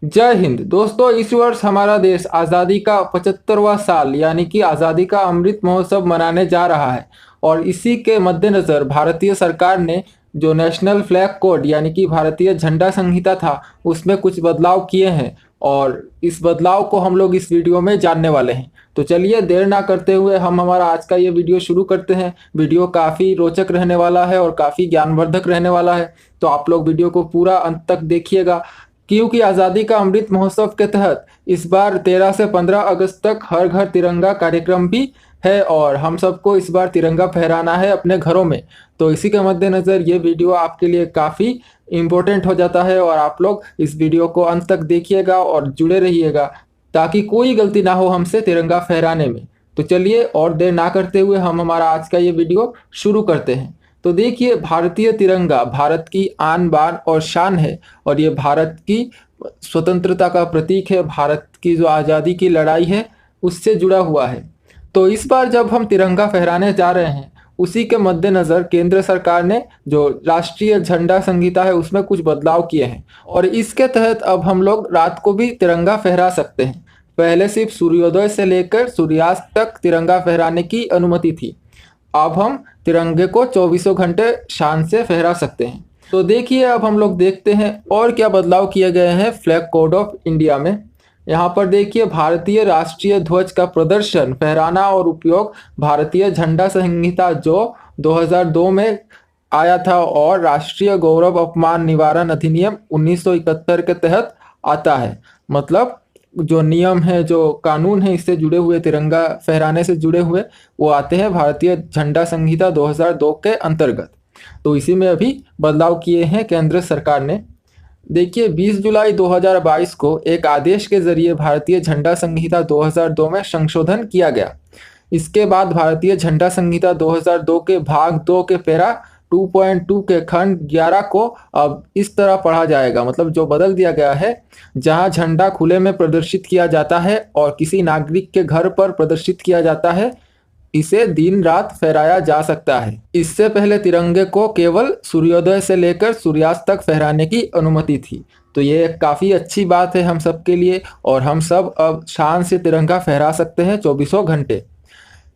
जय हिंद दोस्तों। इस वर्ष हमारा देश आज़ादी का 75वां साल यानी कि आज़ादी का अमृत महोत्सव मनाने जा रहा है। और इसी के मद्देनज़र भारतीय सरकार ने जो नेशनल फ्लैग कोड यानी कि भारतीय झंडा संहिता था उसमें कुछ बदलाव किए हैं। और इस बदलाव को हम लोग इस वीडियो में जानने वाले हैं। तो चलिए देर ना करते हुए हम हमारा आज का ये वीडियो शुरू करते हैं। वीडियो काफ़ी रोचक रहने वाला है और काफ़ी ज्ञानवर्धक रहने वाला है। तो आप लोग वीडियो को पूरा अंत तक देखिएगा, क्योंकि आज़ादी का अमृत महोत्सव के तहत इस बार 13 से 15 अगस्त तक हर घर तिरंगा कार्यक्रम भी है और हम सबको इस बार तिरंगा फहराना है अपने घरों में। तो इसी के मद्देनज़र ये वीडियो आपके लिए काफ़ी इम्पोर्टेंट हो जाता है और आप लोग इस वीडियो को अंत तक देखिएगा और जुड़े रहिएगा ताकि कोई गलती ना हो हमसे तिरंगा फहराने में। तो चलिए और देर ना करते हुए हम हमारा आज का ये वीडियो शुरू करते हैं। तो देखिए, भारतीय तिरंगा भारत की आन बान और शान है और ये भारत की स्वतंत्रता का प्रतीक है। भारत की जो आज़ादी की लड़ाई है उससे जुड़ा हुआ है। तो इस बार जब हम तिरंगा फहराने जा रहे हैं उसी के मद्देनज़र केंद्र सरकार ने जो राष्ट्रीय झंडा संहिता है उसमें कुछ बदलाव किए हैं और इसके तहत अब हम लोग रात को भी तिरंगा फहरा सकते हैं। पहले सिर्फ सूर्योदय से लेकर सूर्यास्त तक तिरंगा फहराने की अनुमति थी। अब हम तिरंगे को चौबीसों घंटे शान से फहरा सकते हैं। तो देखिए, अब हम लोग देखते हैं और क्या बदलाव किए गए हैं फ्लैग कोड ऑफ इंडिया में। यहाँ पर देखिए, भारतीय राष्ट्रीय ध्वज का प्रदर्शन, फहराना और उपयोग भारतीय झंडा संहिता जो 2002 में आया था और राष्ट्रीय गौरव अपमान निवारण अधिनियम 1971 के तहत आता है। मतलब जो नियम है, जो कानून है इससे जुड़े हुए, तिरंगा फहराने से जुड़े हुए, वो आते हैं भारतीय झंडा संहिता 2002 के अंतर्गत। तो इसी में अभी बदलाव किए हैं केंद्र सरकार ने। देखिए, 20 जुलाई 2022 को एक आदेश के जरिए भारतीय झंडा संहिता 2002 में संशोधन किया गया। इसके बाद भारतीय झंडा संहिता 2002 के भाग 2 के पैरा 2.2 के खंड 11 को अब इस तरह पढ़ा जाएगा। मतलब जो बदल दिया गया है, जहां झंडा खुले में प्रदर्शित किया जाता है और किसी नागरिक के घर पर प्रदर्शित किया जाता है, इसे दिन रात फहराया जा सकता है। इससे पहले तिरंगे को केवल सूर्योदय से लेकर सूर्यास्त तक फहराने की अनुमति थी। तो ये काफ़ी अच्छी बात है हम सब के लिए और हम सब अब शान से तिरंगा फहरा सकते हैं चौबीसों घंटे।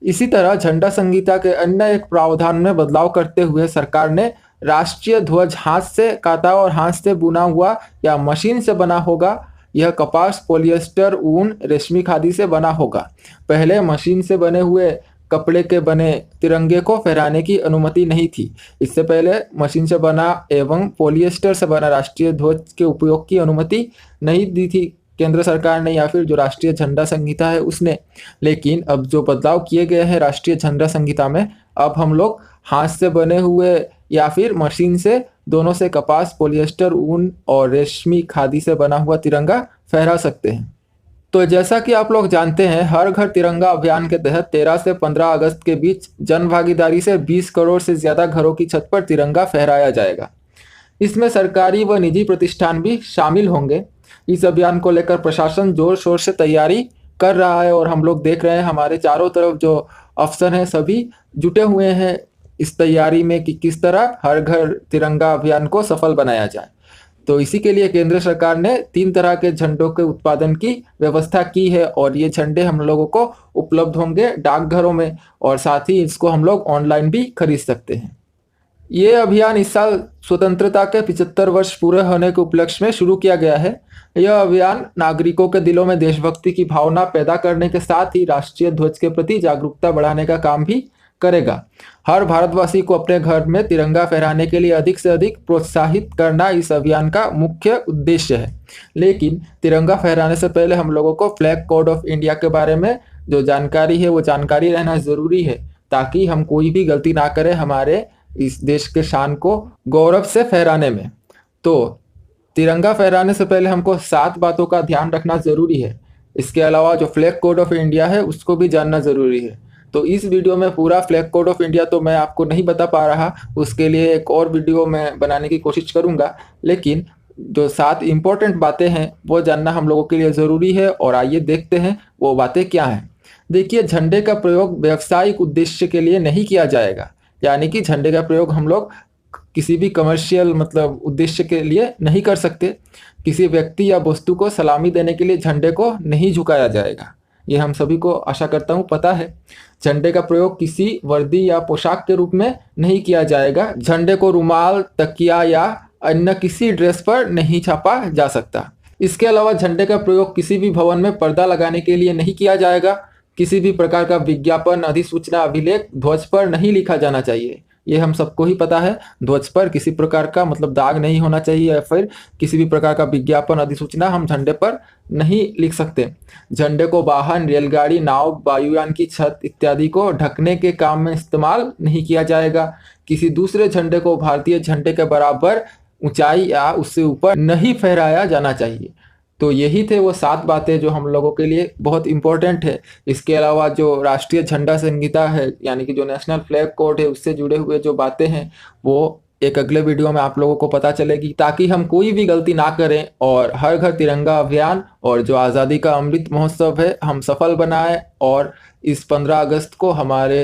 इसी तरह झंडा संहिता के अन्य एक प्रावधान में बदलाव करते हुए सरकार ने राष्ट्रीय ध्वज हाथ से काता और हाथ से बुना हुआ या मशीन से बना होगा। यह कपास, पॉलिएस्टर, ऊन, रेशमी खादी से बना होगा। पहले मशीन से बने हुए कपड़े के बने तिरंगे को फहराने की अनुमति नहीं थी। इससे पहले मशीन से बना एवं पॉलिएस्टर से बना राष्ट्रीय ध्वज के उपयोग की अनुमति नहीं दी थी केंद्र सरकार ने या फिर जो राष्ट्रीय झंडा संहिता है उसने। लेकिन अब जो बदलाव किए गए हैं राष्ट्रीय झंडा संहिता में, अब हम लोग हाथ से बने हुए या फिर मशीन से, दोनों से, कपास, पॉलिएस्टर, ऊन और रेशमी खादी से बना हुआ तिरंगा फहरा सकते हैं। तो जैसा कि आप लोग जानते हैं, हर घर तिरंगा अभियान के तहत 13 से 15 अगस्त के बीच जन भागीदारी से 20 करोड़ से ज़्यादा घरों की छत पर तिरंगा फहराया जाएगा। इसमें सरकारी व निजी प्रतिष्ठान भी शामिल होंगे। इस अभियान को लेकर प्रशासन जोर शोर से तैयारी कर रहा है और हम लोग देख रहे हैं हमारे चारों तरफ जो अफसर हैं सभी जुटे हुए हैं इस तैयारी में कि किस तरह हर घर तिरंगा अभियान को सफल बनाया जाए। तो इसी के लिए केंद्र सरकार ने 3 तरह के झंडों के उत्पादन की व्यवस्था की है और ये झंडे हम लोगों को उपलब्ध होंगे डाकघरों में और साथ ही इसको हम लोग ऑनलाइन भी खरीद सकते हैं। ये अभियान इस साल स्वतंत्रता के 75 वर्ष पूरे होने के उपलक्ष्य में शुरू किया गया है। यह अभियान नागरिकों के दिलों में देशभक्ति की भावना पैदा करने के साथ ही राष्ट्रीय ध्वज के प्रति जागरूकता बढ़ाने का काम भी करेगा। हर भारतवासी को अपने घर में तिरंगा फहराने के लिए अधिक से अधिक प्रोत्साहित करना इस अभियान का मुख्य उद्देश्य है। लेकिन तिरंगा फहराने से पहले हम लोगों को फ्लैग कोड ऑफ इंडिया के बारे में जो जानकारी है वो जानकारी रहना ज़रूरी है, ताकि हम कोई भी गलती ना करें हमारे इस देश के शान को गौरव से फहराने में। तो तिरंगा फहराने से पहले हमको 7 बातों का ध्यान रखना ज़रूरी है। इसके अलावा जो फ्लैग कोड ऑफ इंडिया है उसको भी जानना ज़रूरी है। तो इस वीडियो में पूरा फ्लैग कोड ऑफ इंडिया तो मैं आपको नहीं बता पा रहा, उसके लिए एक और वीडियो मैं बनाने की कोशिश करूंगा। लेकिन जो 7 इम्पोर्टेंट बातें हैं वो जानना हम लोगों के लिए ज़रूरी है और आइए देखते हैं वो बातें क्या हैं। देखिए, झंडे का प्रयोग व्यावसायिक उद्देश्य के लिए नहीं किया जाएगा, यानी कि झंडे का प्रयोग हम लोग किसी भी कमर्शियल मतलब उद्देश्य के लिए नहीं कर सकते। किसी व्यक्ति या वस्तु को सलामी देने के लिए झंडे को नहीं झुकाया जाएगा। ये हम सभी को आशा करता हूँ पता है। झंडे का प्रयोग किसी वर्दी या पोशाक के रूप में नहीं किया जाएगा। झंडे को रुमाल, तकिया या अन्य किसी ड्रेस पर नहीं छापा जा सकता। इसके अलावा झंडे का प्रयोग किसी भी भवन में पर्दा लगाने के लिए नहीं किया जाएगा। किसी भी प्रकार का विज्ञापन, अधिसूचना, अभिलेख ध्वज पर नहीं लिखा जाना चाहिए। ये हम सबको ही पता है, ध्वज पर किसी प्रकार का मतलब दाग नहीं होना चाहिए या फिर किसी भी प्रकार का विज्ञापन, अधिसूचना हम झंडे पर नहीं लिख सकते। झंडे को वाहन, रेलगाड़ी, नाव, वायुयान की छत इत्यादि को ढकने के काम में इस्तेमाल नहीं किया जाएगा। किसी दूसरे झंडे को भारतीय झंडे के बराबर ऊंचाई या उससे ऊपर नहीं फहराया जाना चाहिए। तो यही थे वो 7 बातें जो हम लोगों के लिए बहुत इंपॉर्टेंट है। इसके अलावा जो राष्ट्रीय झंडा संहिता है यानी कि जो नेशनल फ्लैग कोड है उससे जुड़े हुए जो बातें हैं वो एक अगले वीडियो में आप लोगों को पता चलेगी, ताकि हम कोई भी गलती ना करें और हर घर तिरंगा अभियान और जो आज़ादी का अमृत महोत्सव है हम सफल बनाएं और इस 15 अगस्त को हमारे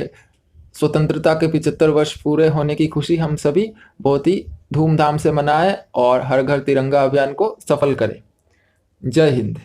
स्वतंत्रता के 75 वर्ष पूरे होने की खुशी हम सभी बहुत ही धूमधाम से मनाएं और हर घर तिरंगा अभियान को सफल करें। जय हिंद।